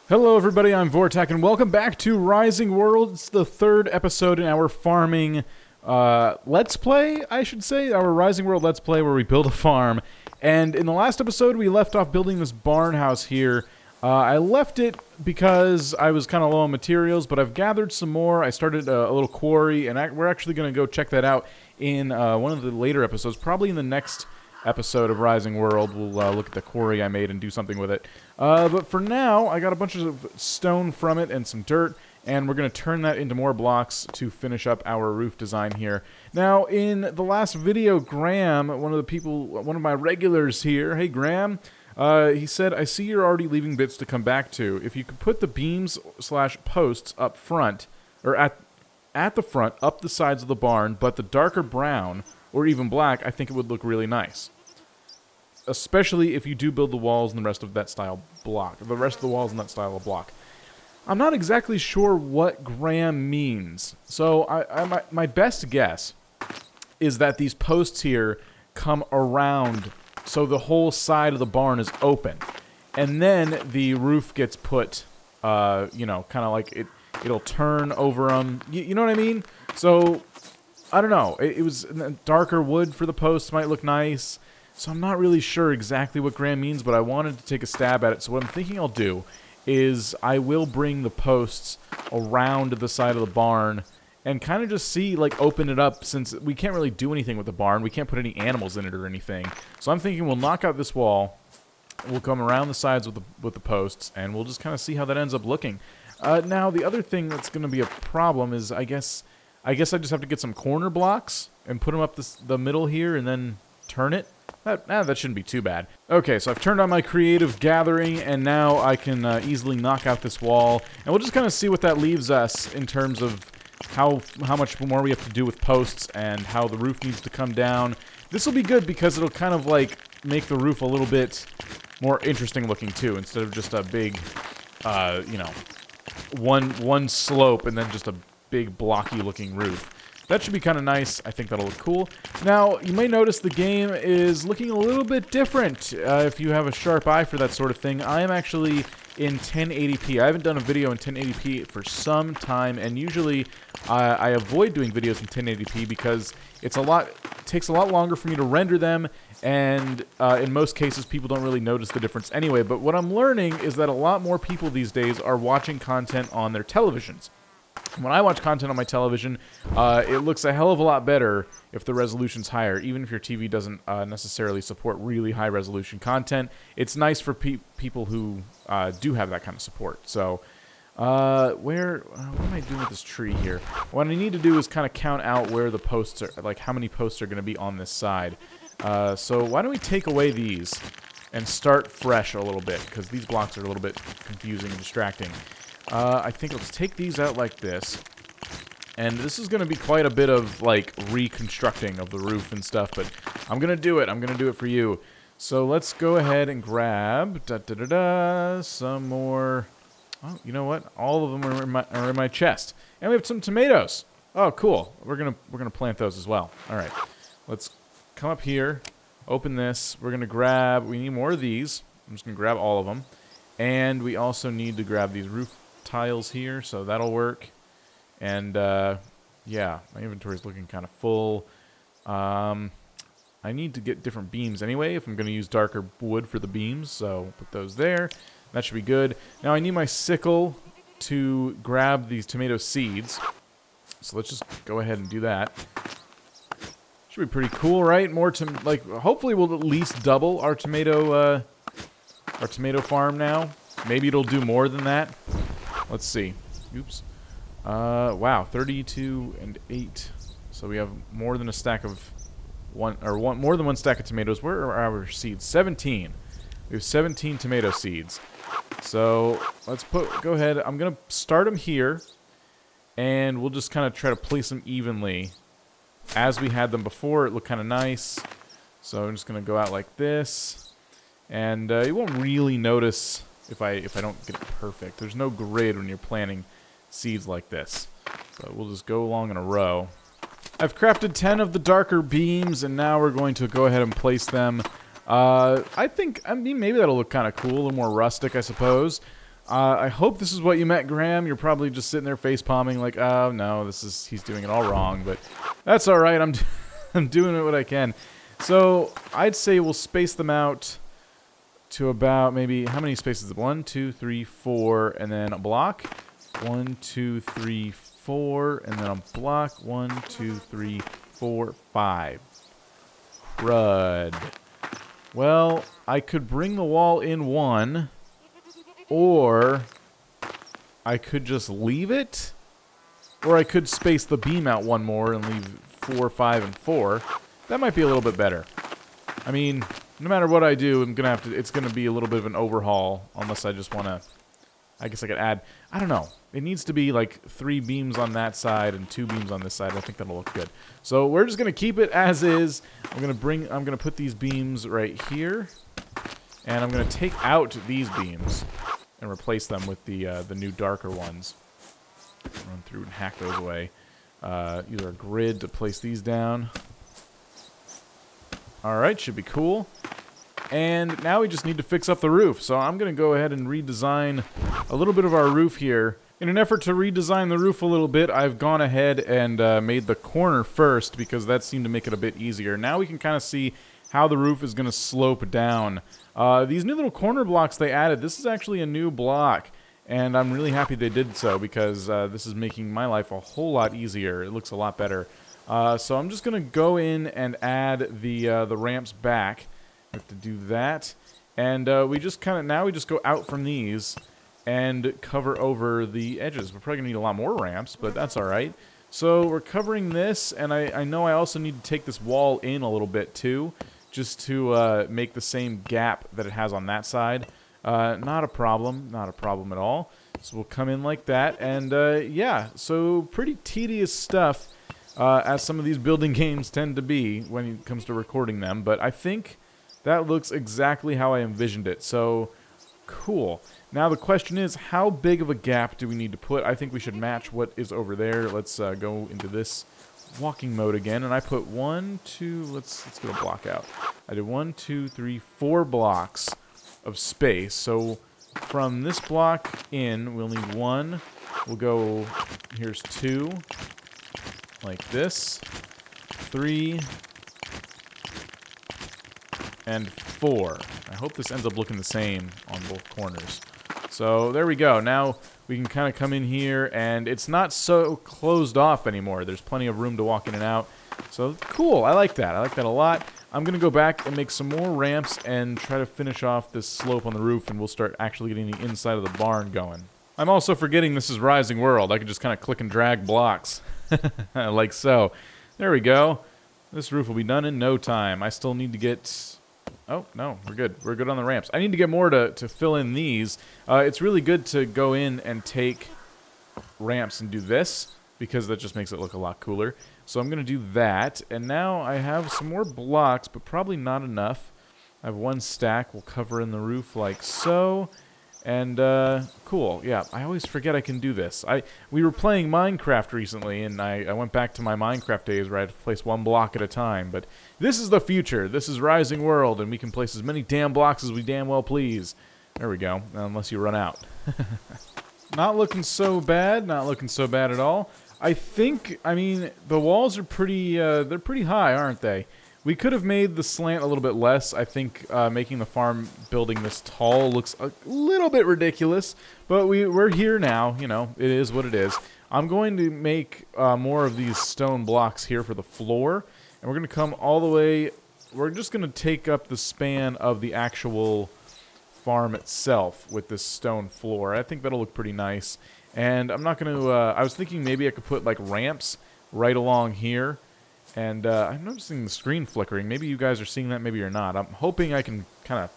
Hello everybody, I'm Vortak, and welcome back to Rising World. It's the third episode in our farming Let's Play, I should say. Our Rising World Let's Play where we build a farm. And in the last episode, we left off building this barn house here. I left it because I was kind of low on materials, but I've gathered some more. I started a little quarry, and we're actually going to go check that out in one of the later episodes, probably in the next episode of Rising World. We'll look at the quarry I made and do something with it. But for now, I got a bunch of stone from it and some dirt, and we're going to turn that into more blocks to finish up our roof design here. Now, in the last video, Graham, one of my regulars here, hey Graham, he said, I see you're already leaving bits to come back to. If you could put the beams / posts up front, or at the front, up the sides of the barn, but the darker brown, or even black, I think it would look really nice. Especially if you do build the walls and the rest of that style block. The rest of the walls in that style of block. I'm not exactly sure what Graham means. So my best guess is that these posts here come around so the whole side of the barn is open. And then the roof gets put, kind of like it'll turn over them. You know what I mean? So, I don't know. It was darker wood for the posts might look nice. So I'm not really sure exactly what Graham means, but I wanted to take a stab at it. So what I'm thinking I'll do is I will bring the posts around the side of the barn and kind of just see, like, open it up, since we can't really do anything with the barn. We can't put any animals in it or anything. So I'm thinking we'll knock out this wall. We'll come around the sides with the posts, and we'll just kind of see how that ends up looking. Now, the other thing that's going to be a problem is, I guess I just have to get some corner blocks and put them up the middle here and then turn it. That shouldn't be too bad. Okay, so I've turned on my creative gathering, and now I can easily knock out this wall. And we'll just kind of see what that leaves us in terms of how much more we have to do with posts and how the roof needs to come down. This will be good because it'll kind of like make the roof a little bit more interesting looking too, instead of just a big, one slope and then just a big blocky looking roof. That should be kind of nice. I think that'll look cool. Now, you may notice the game is looking a little bit different if you have a sharp eye for that sort of thing. I am actually in 1080p. I haven't done a video in 1080p for some time, and usually I avoid doing videos in 1080p because it takes a lot longer for me to render them, and in most cases people don't really notice the difference anyway. But what I'm learning is that a lot more people these days are watching content on their televisions. When I watch content on my television, it looks a hell of a lot better if the resolution's higher. Even if your TV doesn't necessarily support really high resolution content, it's nice for people who do have that kind of support. So, what am I doing with this tree here? What I need to do is kind of count out where the posts are, like how many posts are going to be on this side. So why don't we take away these and start fresh a little bit, because these blocks are a little bit confusing and distracting. I think let's take these out like this. And this is going to be quite a bit of, like, reconstructing of the roof and stuff, but I'm going to do it. I'm going to do it for you. So let's go ahead and grab some more. Oh, you know what? All of them are in my chest. And we have some tomatoes. Oh, cool. We're gonna plant those as well. All right. Let's come up here. Open this. We're going to grab, we need more of these. I'm just going to grab all of them. And we also need to grab these roof tiles here, so that'll work. And yeah, my inventory is looking kind of full. I need to get different beams anyway if I'm going to use darker wood for the beams, so put those there. That should be good. Now I need my sickle to grab these tomato seeds, so let's just go ahead and do that. Should be pretty cool, right? Hopefully we'll at least double our tomato farm now. Maybe it'll do more than that. Let's see. Oops. Wow, 32 and 8. So we have more than a stack of more than one stack of tomatoes. Where are our seeds? 17. We have 17 tomato seeds. So let's go ahead. I'm gonna start them here, and we'll just kind of try to place them evenly. As we had them before, it looked kind of nice. So I'm just gonna go out like this, and you won't really notice if I don't get it perfect. There's no grid when you're planting seeds like this. So we'll just go along in a row. I've crafted 10 of the darker beams, and now we're going to go ahead and place them. I mean, maybe that'll look kind of cool, a little more rustic, I suppose. I hope this is what you meant, Graham. You're probably just sitting there face palming like, oh no, he's doing it all wrong, but that's all right. I'm doing what I can. So I'd say we'll space them out to about maybe, how many spaces? 1, 2, 3, 4, and then a block. 1, 2, 3, 4, and then a block. 1, 2, 3, 4, 5. Crud. Well, I could bring the wall in 1, or I could just leave it, or I could space the beam out 1 more and leave 4, 5, and 4. That might be a little bit better. I mean, no matter what I do, it's gonna be a little bit of an overhaul, unless I just wanna, I guess I could add, I don't know. It needs to be like 3 beams on that side and 2 beams on this side. I think that'll look good. So we're just gonna keep it as is. I'm gonna put these beams right here, and I'm gonna take out these beams and replace them with the new darker ones. Run through and hack those away. Use our grid to place these down. Alright, should be cool. And now we just need to fix up the roof. So I'm going to go ahead and redesign a little bit of our roof here. In an effort to redesign the roof a little bit, I've gone ahead and made the corner first because that seemed to make it a bit easier. Now we can kind of see how the roof is going to slope down. These new little corner blocks they added, this is actually a new block. And I'm really happy they did so because this is making my life a whole lot easier. It looks a lot better. So I'm just going to go in and add the ramps back. I have to do that. And we just go out from these and cover over the edges. We're probably going to need a lot more ramps, but that's all right. So we're covering this, and I know I also need to take this wall in a little bit too, just to make the same gap that it has on that side. Not a problem at all. So we'll come in like that, and yeah, so pretty tedious stuff. As some of these building games tend to be when it comes to recording them. But I think that looks exactly how I envisioned it. So, cool. Now the question is, how big of a gap do we need to put? I think we should match what is over there. Let's go into this walking mode again. And I put 1, 2, let's get a block out. I did 1, 2, 3, 4 blocks of space. So from this block in, we'll need 1. We'll go, here's 2. Like this, 3, and 4. I hope this ends up looking the same on both corners. So there we go. Now we can kind of come in here, and it's not so closed off anymore. There's plenty of room to walk in and out. So cool. I like that. I like that a lot. I'm going to go back and make some more ramps and try to finish off this slope on the roof, and we'll start actually getting the inside of the barn going. I'm also forgetting this is Rising World. I can just kind of click and drag blocks. Like so. There we go. This roof will be done in no time. I still need to get... Oh, no, we're good. We're good on the ramps. I need to get more to fill in these. It's really good to go in and take ramps and do this, because that just makes it look a lot cooler. So I'm going to do that. And now I have some more blocks, but probably not enough. I have 1 stack. We'll cover in the roof like so. And, cool, yeah, I always forget I can do this. We were playing Minecraft recently, and I went back to my Minecraft days where I had to place 1 block at a time, but this is the future. This is Rising World, and we can place as many damn blocks as we damn well please. There we go, unless you run out. Not looking so bad, not looking so bad at all. I mean, the walls are pretty, they're pretty high, aren't they? We could have made the slant a little bit less. I think making the farm building this tall looks a little bit ridiculous, but we're here now. You know, it is what it is. I'm going to make more of these stone blocks here for the floor, and we're going to come all the way. We're just going to take up the span of the actual farm itself with this stone floor. I think that'll look pretty nice. And I'm not going to, I was thinking maybe I could put like ramps right along here. And I'm noticing the screen flickering. Maybe you guys are seeing that, maybe you're not. I'm hoping I can kind of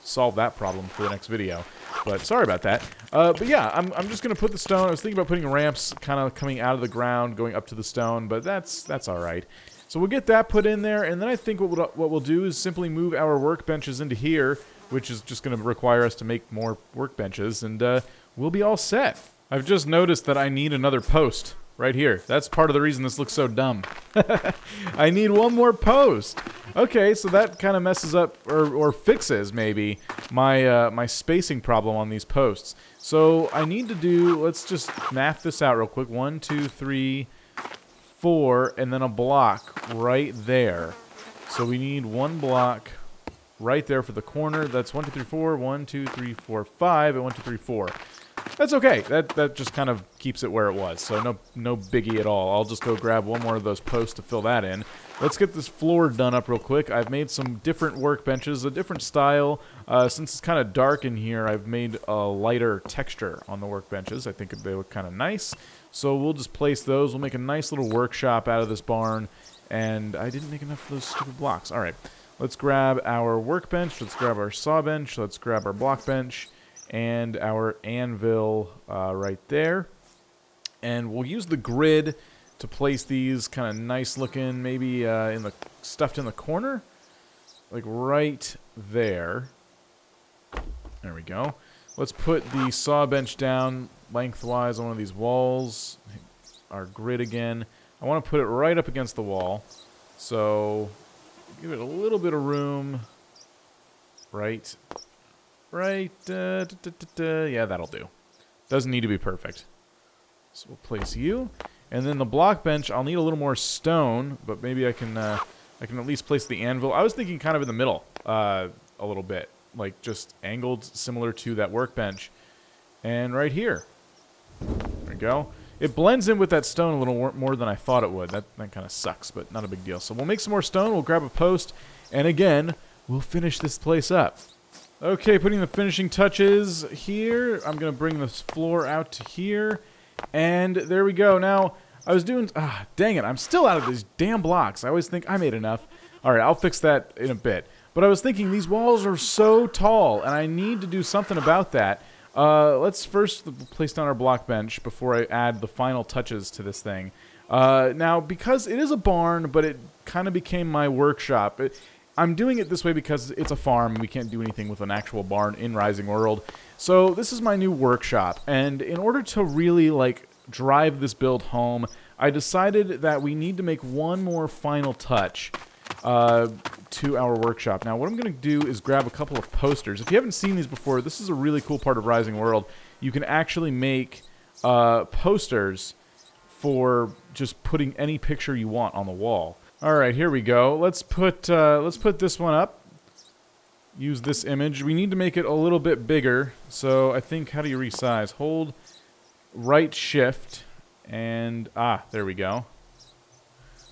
solve that problem for the next video. But sorry about that. But yeah, I'm just going to put the stone. I was thinking about putting ramps kind of coming out of the ground, going up to the stone, but that's all right. So we'll get that put in there, and then I think what we'll do is simply move our workbenches into here, which is just going to require us to make more workbenches, and we'll be all set. I've just noticed that I need another post. right here. That's part of the reason this looks so dumb. I need one more post. Okay, so that kind of messes up, or fixes, maybe, my my spacing problem on these posts. So I need to do, let's just math this out real quick. 1, 2, 3, 4, and then a block right there. So we need one block right there for the corner. That's 1, 2, 3, 4, 1, 2, 3, 4, 5, and 1, 2, 3, 4. That's okay. That just kind of keeps it where it was. So no biggie at all. I'll just go grab one more of those posts to fill that in. Let's get this floor done up real quick. I've made some different workbenches, a different style. Since it's kind of dark in here, I've made a lighter texture on the workbenches. I think they look kind of nice. So we'll just place those. We'll make a nice little workshop out of this barn. And I didn't make enough of those stupid blocks. All right. Let's grab our workbench. Let's grab our saw bench. Let's grab our block bench. And our anvil right there. And we'll use the grid to place these kind of nice looking, maybe stuffed in the corner. Like right there. There we go. Let's put the saw bench down lengthwise on one of these walls. Our grid again. I want to put it right up against the wall. So give it a little bit of room. Right. Yeah, that'll do. Doesn't need to be perfect. So we'll place you. And then the block bench, I'll need a little more stone, but maybe I can at least place the anvil. I was thinking kind of in the middle a little bit. Like just angled similar to that workbench. And right here. There we go. It blends in with that stone a little more than I thought it would. That kind of sucks, but not a big deal. So we'll make some more stone. We'll grab a post. And again, we'll finish this place up. Okay, putting the finishing touches here. I'm going to bring this floor out to here. And there we go. Now, I was doing... dang it. I'm still out of these damn blocks. I always think I made enough. All right, I'll fix that in a bit. But I was thinking these walls are so tall, and I need to do something about that. Let's first place down our block bench before I add the final touches to this thing. Now, because it is a barn, but it kind of became my workshop... I'm doing it this way because it's a farm. We can't do anything with an actual barn in Rising World. So this is my new workshop. And in order to really, like, drive this build home, I decided that we need to make one more final touch to our workshop. Now, what I'm going to do is grab a couple of posters. If you haven't seen these before, this is a really cool part of Rising World. You can actually make posters for just putting any picture you want on the wall. All right, here we go. Let's put this one up. Use this image. We need to make it a little bit bigger. So I think, how do you resize? Hold right shift and there we go.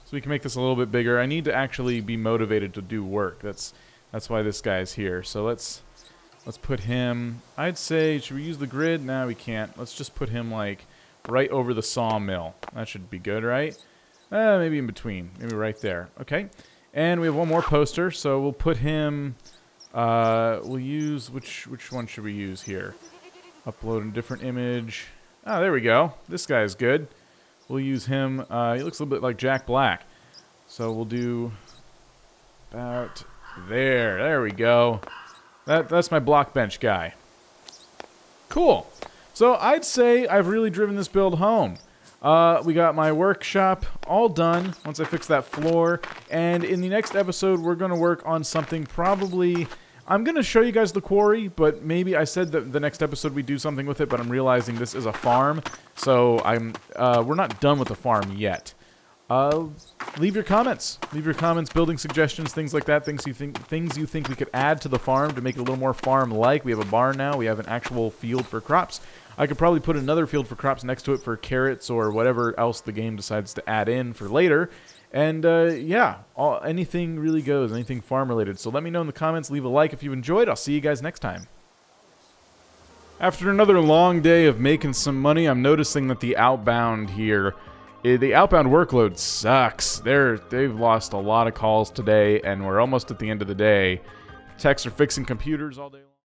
So we can make this a little bit bigger. I need to actually be motivated to do work. That's why this guy's here. So let's put him. I'd say, should we use the grid? No, we can't. Let's just put him like right over the sawmill. That should be good, right? Maybe in between. Maybe right there. Okay. And we have one more poster, so we'll put him... we'll use... Which one should we use here? Upload a different image. Oh, there we go. This guy's good. We'll use him. He looks a little bit like Jack Black. So we'll do... about there. There we go. That's my block bench guy. Cool. So I'd say I've really driven this build home. We got my workshop all done once I fix that floor. And in the next episode, we're going to work on something probably... I'm going to show you guys the quarry, but maybe I said that the next episode we do something with it, but I'm realizing this is a farm. So we're not done with the farm yet. Leave your comments. Leave your comments, building suggestions, things like that, things you think we could add to the farm to make it a little more farm-like. We have a barn now. We have an actual field for crops. I could probably put another field for crops next to it for carrots or whatever else the game decides to add in for later. And, yeah, anything really goes, anything farm-related. So let me know in the comments. Leave a like if you enjoyed. I'll see you guys next time. After another long day of making some money, I'm noticing that the outbound here, the outbound workload sucks. They've lost a lot of calls today, and we're almost at the end of the day. Techs are fixing computers all day long.